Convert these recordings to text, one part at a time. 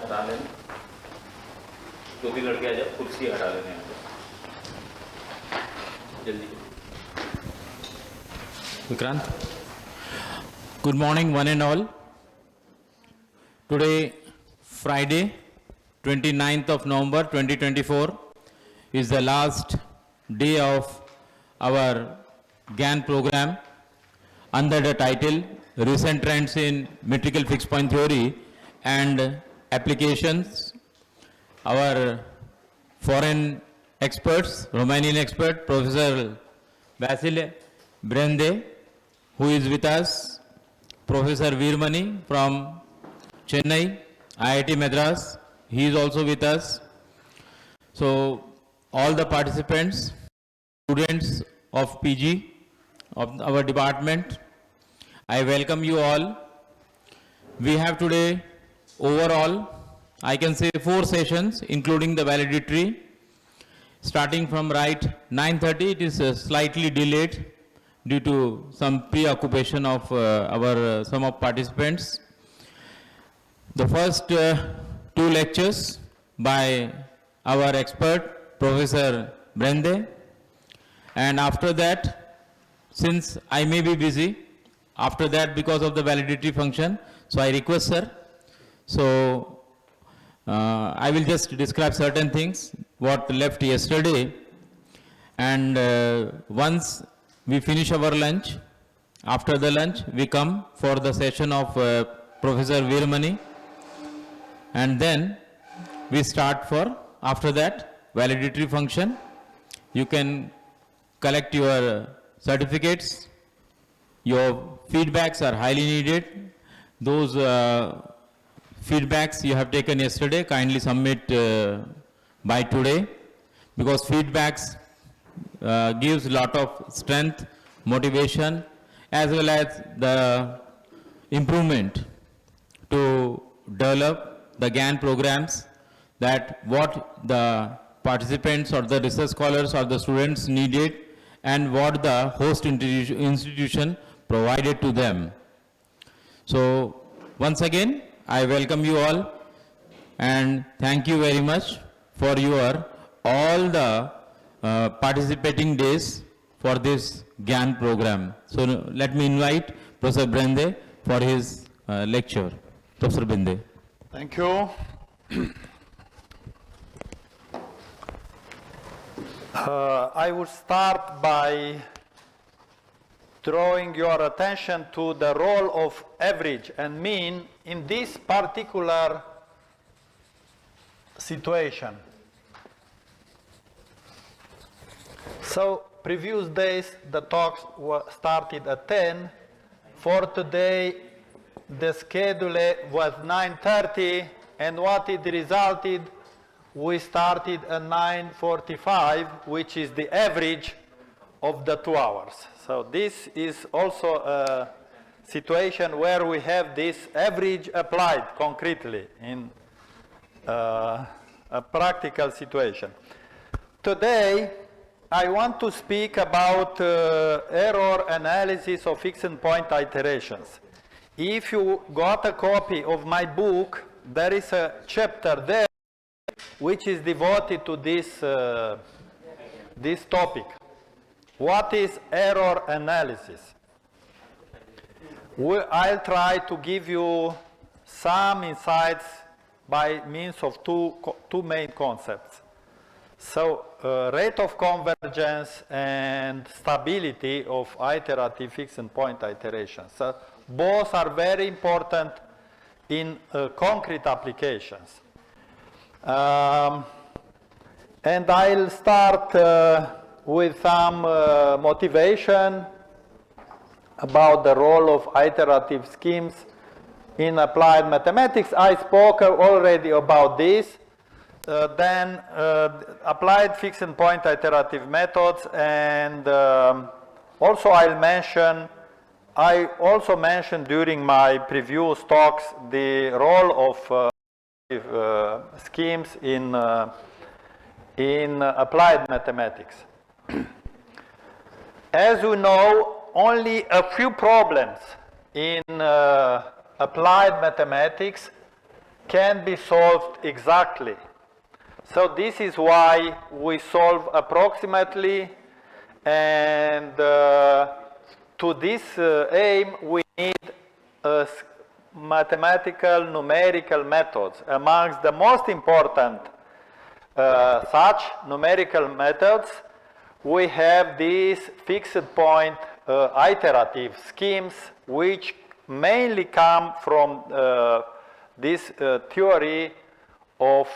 हटा लेना, 2-3 लड़के आ जाओ, कुर्सी हटा लेने यहाँ पे जल्दी। Vikrant. Good morning one and all. Today Friday 29th of November 2024 is the last day of our GAN program under the title Recent Trends in Metrical Fixed Point Theory and Applications. Our foreign experts, Romanian expert Professor Vasile Brende, who is with us, Professor Veermani from Chennai, IIT Madras, he is also with us. So all the participants, students of PG of our department, I welcome you all. We have today overall, I can say 4 sessions including the valedictory. Starting from right 9:30, it is slightly delayed due to some preoccupation of our some of participants. The first 2 lectures by our expert, Professor Brende, and after that, since I may be busy, after that because of the validity function, so I request sir, so I will just describe certain things, what left yesterday, and once we finish our lunch, after the lunch, we come for the session of Professor Veermani, and then we start for, after that, validatory function. You can collect your certificates. Your feedbacks are highly needed. Those feedbacks you have taken yesterday, kindly submit by today, because feedbacks gives a lot of strength, motivation, as well as the improvement to develop the GAN programs, that what the participants or the research scholars or the students needed and what the host institution provided to them. So once again, I welcome you all and thank you very much for your all the participating days for this GAN program. So let me invite Professor Brende for his lecture. Professor Brende. Thank you. I will start by drawing your attention to the role of average and mean in this particular situation. So, previous days the talks were started at 10. For today, the schedule was 9:30, and what it resulted, we started at 9:45, which is the average of the 2 hours. So this is also a situation where we have this average applied concretely in a practical situation. Today, I want to speak about error analysis of fixed point iterations. If you got a copy of my book, there is a chapter there which is devoted to this, this topic. What is error analysis? I'll try to give you some insights by means of two main concepts. So, rate of convergence and stability of iterative fixed point iterations. So, both are very important in concrete applications. And I'll start with some motivation about the role of iterative schemes in applied mathematics. I spoke already about this. Then applied fixed point iterative methods, and also I also mentioned during my previous talks the role of schemes in applied mathematics. As you know, only a few problems in applied mathematics can be solved exactly. So this is why we solve approximately, and to this aim we need mathematical numerical methods. Amongst the most important such numerical methods, we have these fixed point iterative schemes, which mainly come from this theory of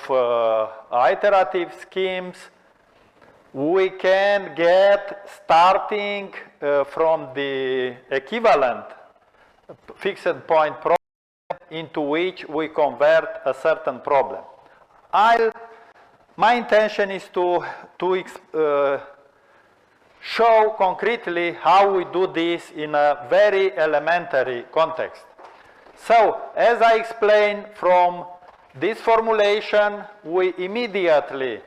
iterative schemes. We can get starting from the equivalent fixed point problem into which we convert a certain problem. My intention is to show concretely how we do this in a very elementary context. So, as I explained, from this formulation, we immediately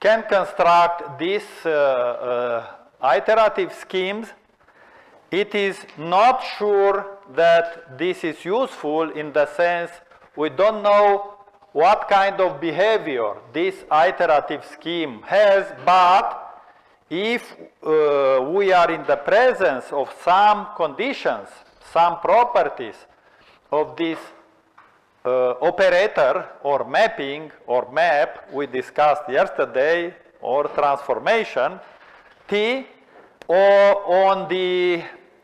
can construct these iterative schemes. It is not sure that this is useful in the sense we don't know what kind of behavior this iterative scheme has, but if we are in the presence of some conditions, some properties of this operator or mapping or map we discussed yesterday, or transformation, T, or on the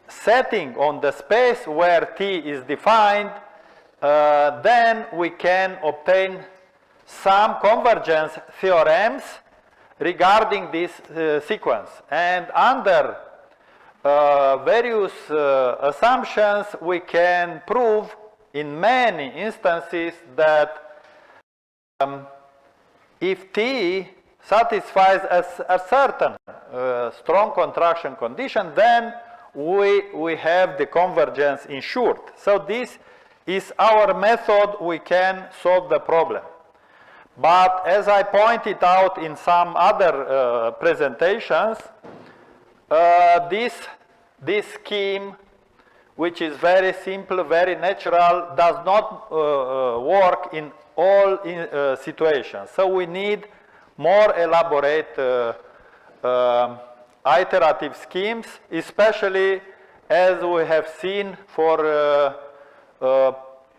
setting, on the space where T is defined, then we can obtain some convergence theorems regarding this sequence. And under various assumptions, we can prove in many instances that if T satisfies a certain strong contraction condition, then we have the convergence ensured. So this is our method, we can solve the problem. But as I pointed out in some other presentations, this scheme, which is very simple, very natural, does not work in all situations. So we need more elaborate iterative schemes, especially as we have seen for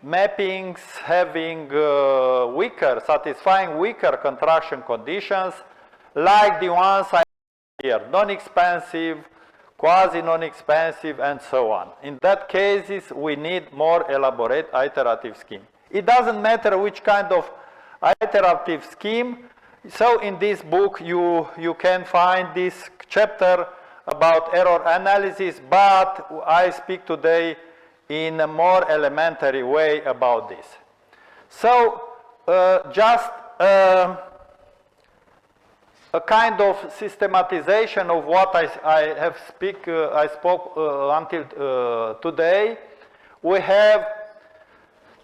mappings having satisfying weaker contraction conditions, like the ones I have here, non-expansive, quasi-non-expansive, and so on. In that cases, we need more elaborate iterative scheme. It doesn't matter which kind of iterative scheme. So in this book, you can find this chapter about error analysis, but I speak today in a more elementary way about this. So just a kind of systematization of what I spoke until today. We have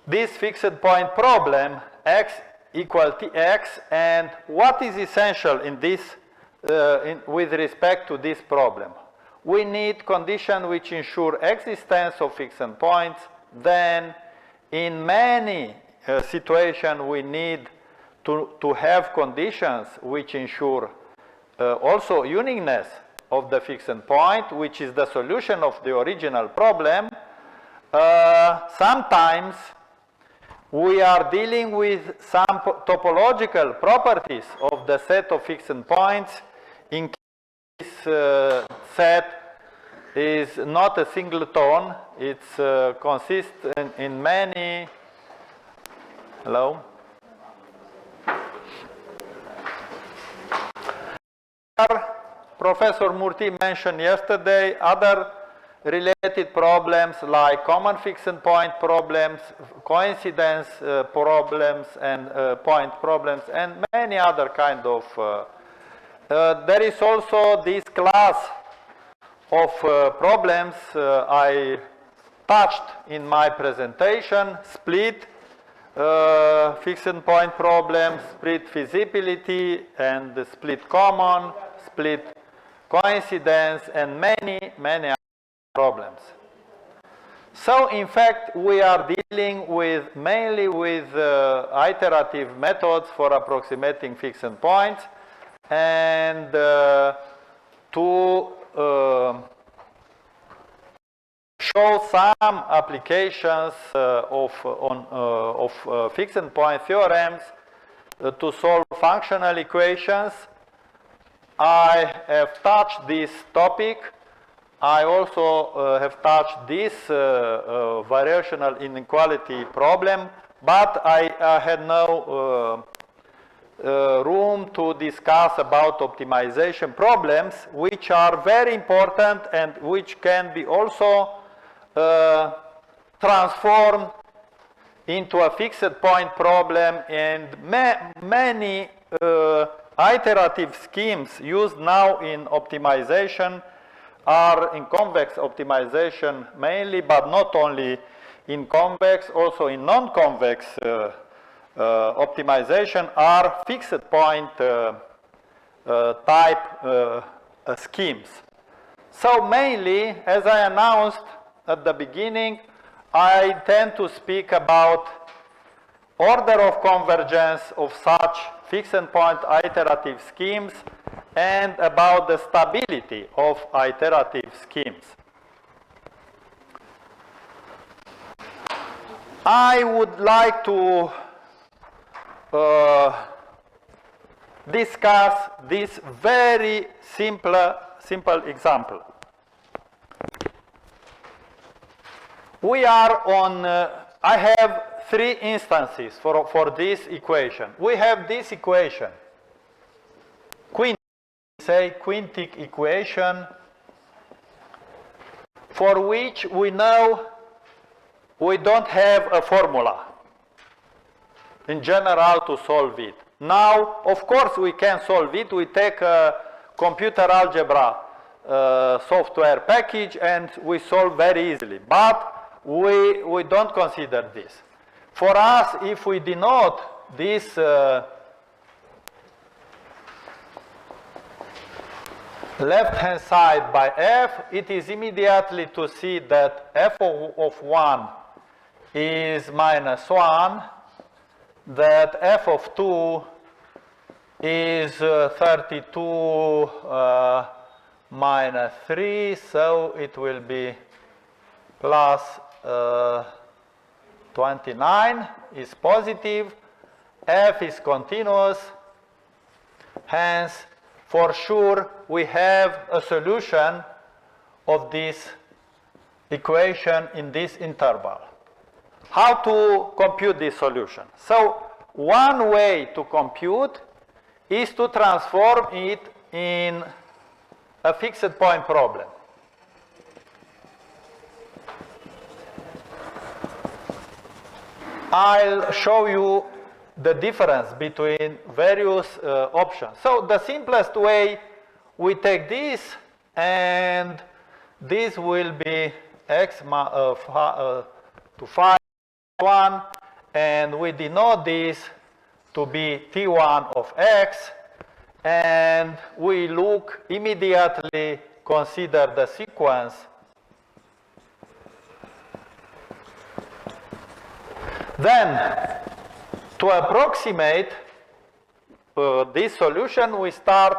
this fixed point problem, x equal to x, and what is essential in this with respect to this problem? We need conditions which ensure existence of fixed points. Then in many situations we need to have conditions which ensure also uniqueness of the fixed point, which is the solution of the original problem. Sometimes we are dealing with some topological properties of the set of fixed points in case this set is not a singleton. It consists in many. Hello? Professor Murthy mentioned yesterday other related problems like common fixed point problems, coincidence problems, and point problems, and many other kind of. There is also this class of problems I touched in my presentation: split fixed point problems, split feasibility, and the split common, split coincidence, and many other problems. So in fact, we are dealing with mainly with iterative methods for approximating fixed points, and to show some applications of fixed point theorems to solve functional equations. I have touched this topic. I also have touched this variational inequality problem, but I had no room to discuss about optimization problems, which are very important and which can be also transformed into a fixed point problem, and many iterative schemes used now in optimization are in convex optimization mainly, but not only in convex, also in non-convex optimization are fixed point type schemes. So mainly, as I announced at the beginning, I tend to speak about order of convergence of such fixed point iterative schemes and about the stability of iterative schemes. I would like to discuss this very simple example. We are on, I have three instances for this equation. We have this equation, quintic equation, for which we know we don't have a formula in general to solve it. Now, of course, we can solve it. We take a computer algebra software package and we solve very easily. But we don't consider this. For us, if we denote this left-hand side by f, it is immediately to see that f of 1 is minus 1, that f of 2 is 32 minus 3, so it will be plus 29 is positive, f is continuous, hence for sure we have a solution of this equation in this interval. How to compute this solution? So one way to compute is to transform it in a fixed point problem. I'll show you the difference between various options. So the simplest way, we take this, and this will be x to 5, 1, and we denote this to be t1 of x, and we look immediately, consider the sequence. Then, to approximate this solution, we start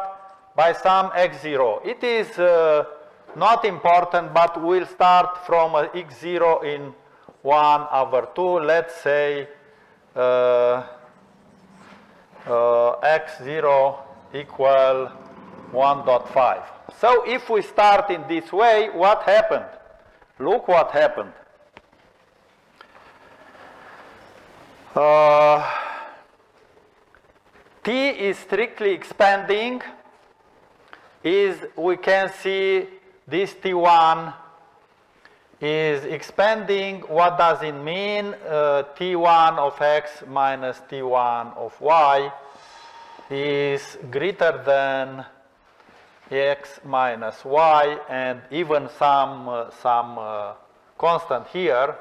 by some x0. It is not important, but we'll start from x0 in 1/2. Let's say x0 equal 1.5. So if we start in this way, what happened? Look what happened. T is strictly expanding. We can see this T1 is expanding. What does it mean? T1 of x minus T1 of y is greater than x minus y, and even some constant here.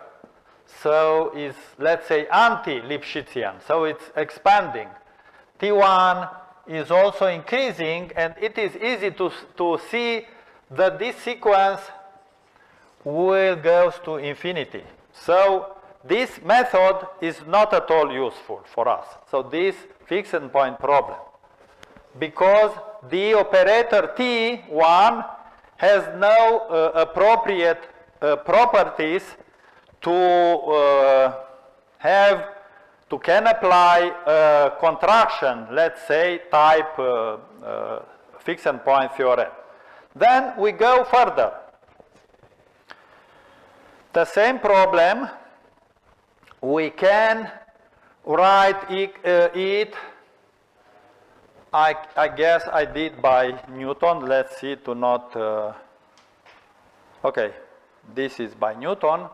So is, let's say, anti-Lipschitzian. So it's expanding. T1 is also increasing, and it is easy to see that this sequence will go to infinity. So this method is not at all useful for us. So this fixed point problem, because the operator T1 has no appropriate properties to can apply a contraction, let's say type fixed point theorem. Then we go further. The same problem, we can write it, I guess I did by Newton. Let's see to not, okay, this is by Newton.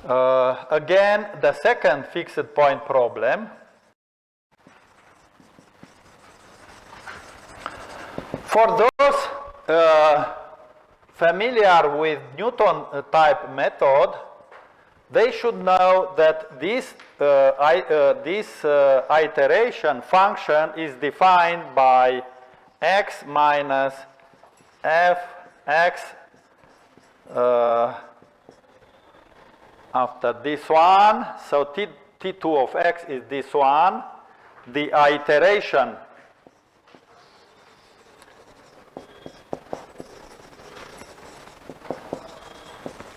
Again, the second fixed point problem. For those familiar with Newton type method, they should know that this iteration function is defined by x minus fx after this one. So t2 of x is this one. The iteration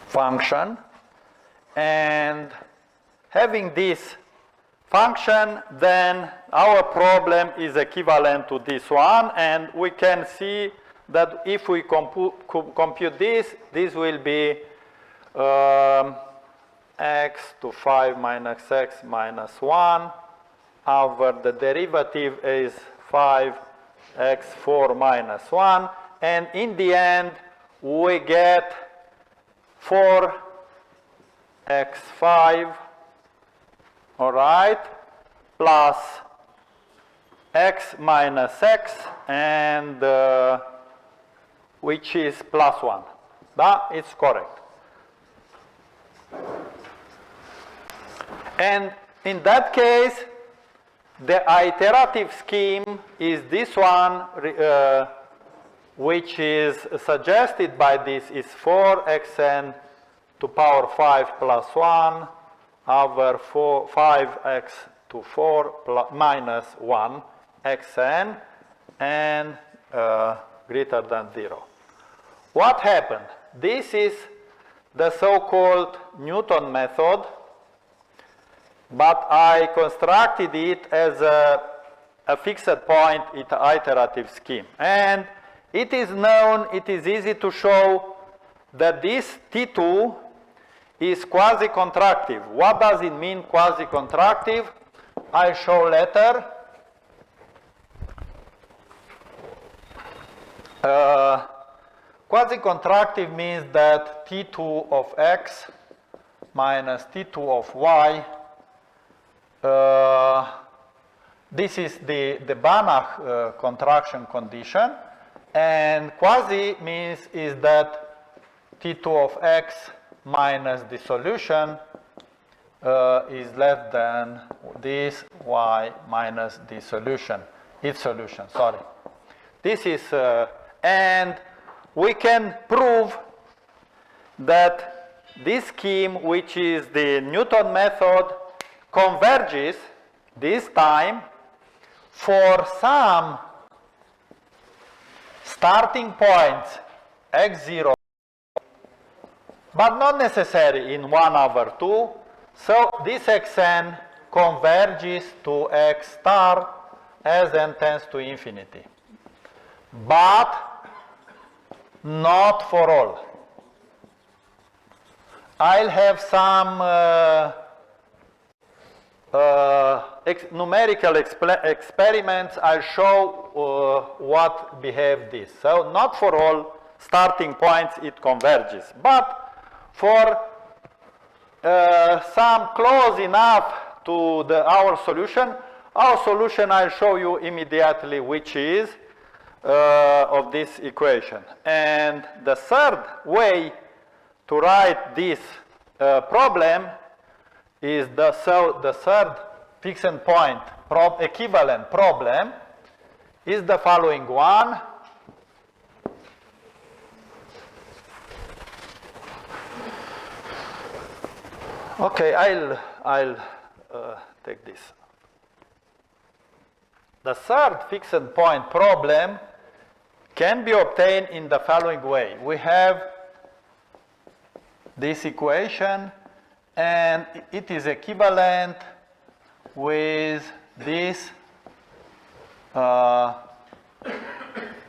function, and having this function, then our problem is equivalent to this one, and we can see that if we compute this, this will be x to 5 minus x minus 1 over the derivative is 5x4 minus 1, and in the end we get 4x5, all right, plus x minus x, and which is plus 1. That is correct. And in that case, the iterative scheme is this one, which is suggested by this is 4xn to power 5 plus 1 over 5x to 4 minus 1 xn and greater than 0. What happened? This is the so-called Newton method, but I constructed it as a fixed point iterative scheme. And it is known, it is easy to show that this T2 is quasi-contractive. What does it mean, quasi-contractive? I'll show later. Quasi-contractive means that T2 of x minus T2 of y, this is the Banach contraction condition. And quasi means is that T2 of x minus the solution is less than this y minus the solution, its solution, sorry. This is, and we can prove that this scheme, which is the Newton method, converges this time for some starting points x0, but not necessary in 1 over 2. So this xn converges to x star as n tends to infinity, but not for all. I'll have some numerical experiments. I'll show what behave this. So not for all starting points it converges, but for some close enough to our solution I'll show you immediately which is of this equation. And the third way to write this problem is the third fixed point equivalent problem is the following one. Okay, I'll take this. The third fixed point problem can be obtained in the following way. We have this equation, and it is equivalent with this.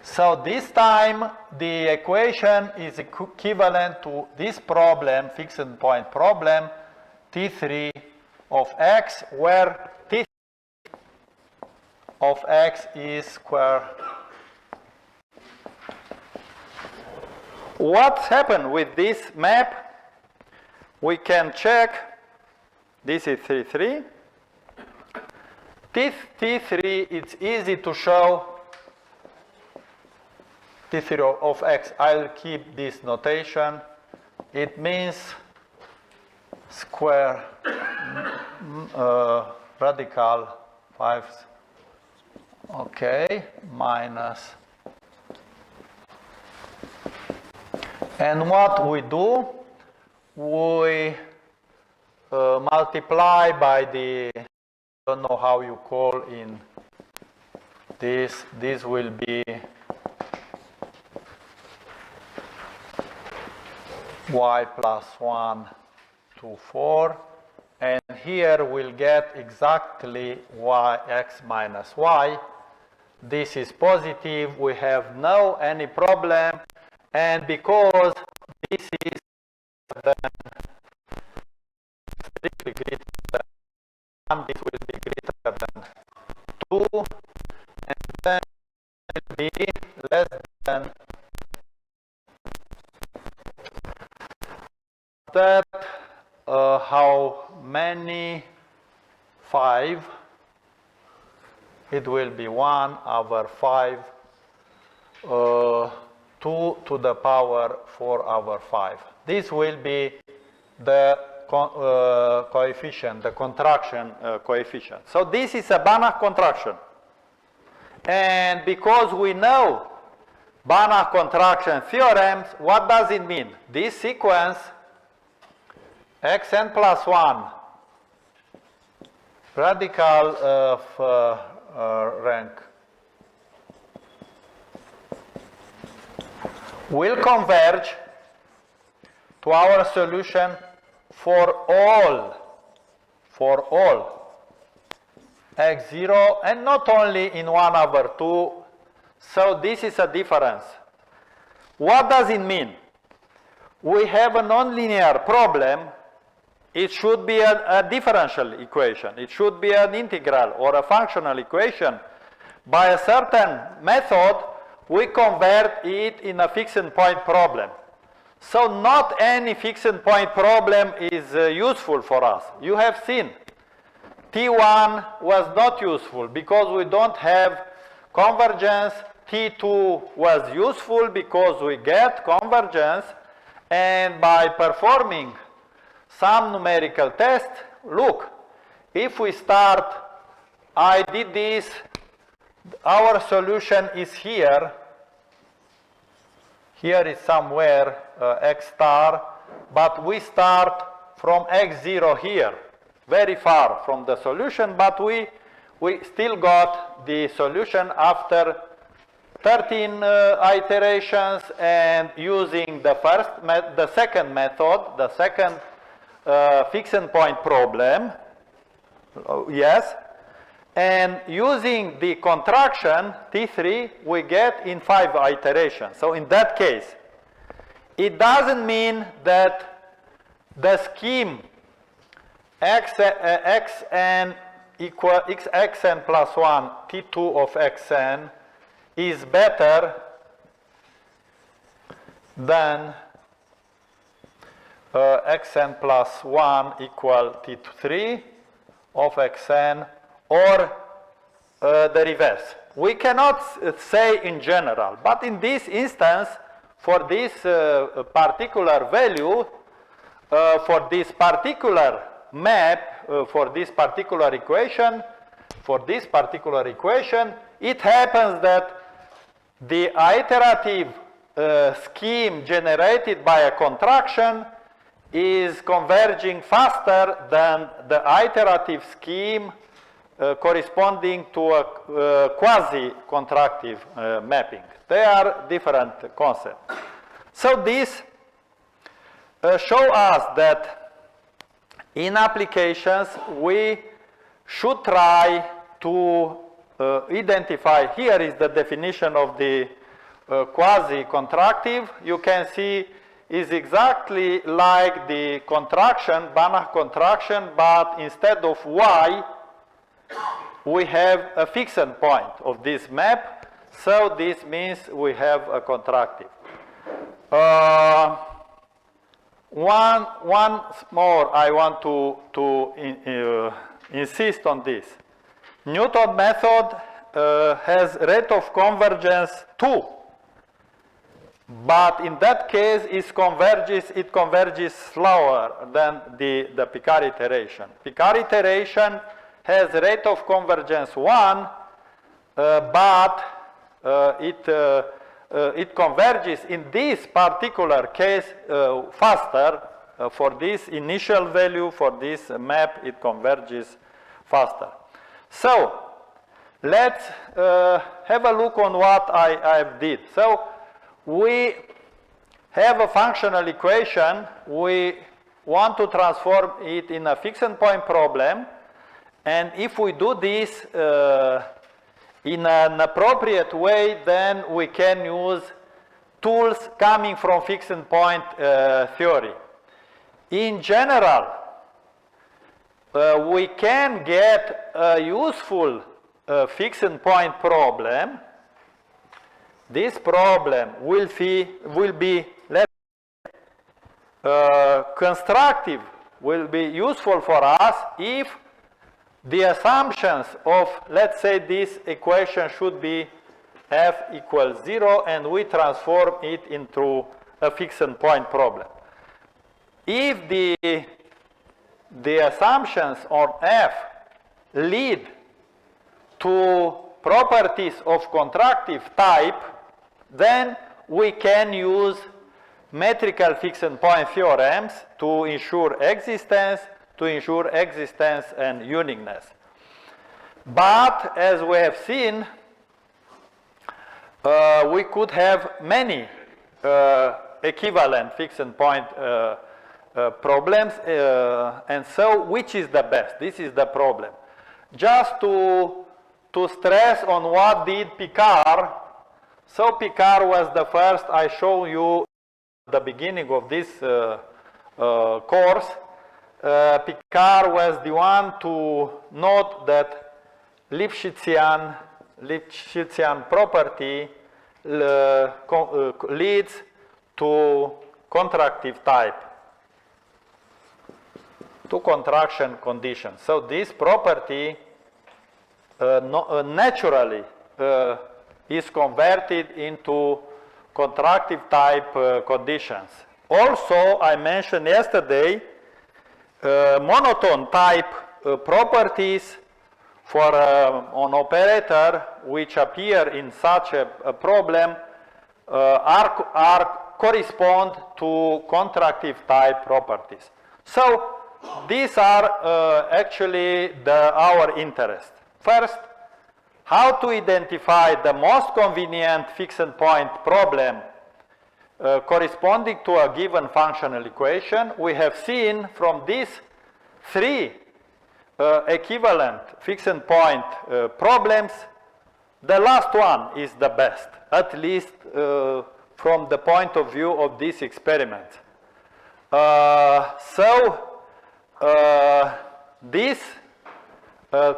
So this time the equation is equivalent to this problem, fixed point problem, T3 of x, where T3 of x is square. What's happened with this map? We can check. This is T3. T3, it's easy to show. T3 of x, I'll keep this notation. It means square radical 5, okay, minus. And what we do, we multiply by the, I don't know how you call in this will be y plus 1 to 4, and here we'll get exactly x minus y. This is positive, we have no any problem, and because this is strictly greater than 1, this will be greater than 2, and then it will be less than that. How many? 5. It will be 1 over 5, 2 to the power 4 over 5. This will be the coefficient, the contraction coefficient. So this is a Banach contraction. And because we know Banach contraction theorems, what does it mean? This sequence xn plus 1 radical of rank will converge to our solution for all x0, and not only in 1 over 2. So this is a difference. What does it mean? We have a nonlinear problem. It should be a differential equation. It should be an integral or a functional equation. By a certain method, we convert it in a fixed point problem. So not any fixed point problem is useful for us. You have seen T1 was not useful because we don't have convergence. T2 was useful because we get convergence, and by performing some numerical test, look, if we start, I did this, our solution is here. Here is somewhere x star, but we start from x0 here, very far from the solution, but we still got the solution after 13 iterations, and using the second method, the second fixed point problem, yes, and using the contraction T3, we get in 5 iterations. So in that case, it doesn't mean that the scheme xn equal xn plus 1 T2 of xn is better than xn plus 1 equal T3 of xn, or the reverse. We cannot say in general, but in this instance, for this particular value, for this particular map, for this particular equation, it happens that the iterative scheme generated by a contraction is converging faster than the iterative scheme corresponding to a quasi-contractive mapping. They are different concepts. So this shows us that in applications we should try to identify, here is the definition of the quasi-contractive. You can see is exactly like the contraction, Banach contraction, but instead of y, we have a fixed point of this map. So this means we have a contractive. Once more, I want to insist on this. Newton method has rate of convergence 2. But in that case, it converges slower than the Picard iteration. Picard iteration has rate of convergence 1, but it converges in this particular case faster. For this initial value, for this map, it converges faster. So let's have a look on what I did. So we have a functional equation. We want to transform it in a fixed point problem. And if we do this in an appropriate way, then we can use tools coming from fixed point theory. In general, we can get a useful fixed point problem. This problem will be constructive, will be useful for us if the assumptions of, let's say, this equation should be f equals 0, and we transform it into a fixed point problem. If the assumptions on f lead to properties of contractive type, then we can use metrical fixed point theorems to ensure existence and uniqueness. But as we have seen, we could have many equivalent fixed point problems, and so which is the best? This is the problem. Just to stress on what did Picard. So Picard was the first I showed you at the beginning of this course. Picard was the one to note that Lipschitzian property leads to contractive type, to contraction conditions. So this property naturally is converted into contractive type conditions. Also, I mentioned yesterday monotone type properties for an operator which appear in such a problem correspond to contractive type properties. So these are actually our interest. First, how to identify the most convenient fixed point problem corresponding to a given functional equation. We have seen from these three equivalent fixed point problems, the last one is the best, at least from the point of view of this experiment. This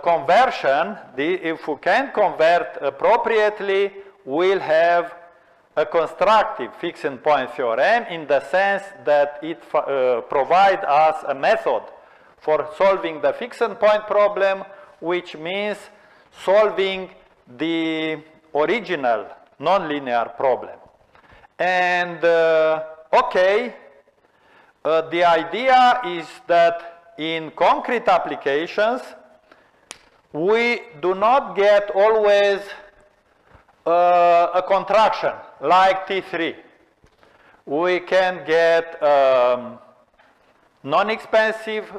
conversion, if we can convert appropriately, we'll have a constructive fixed point theorem in the sense that it provides us a method for solving the fixed point problem, which means solving the original nonlinear problem. And the idea is that in concrete applications, we do not get always a contraction like T3. We can get non-expensive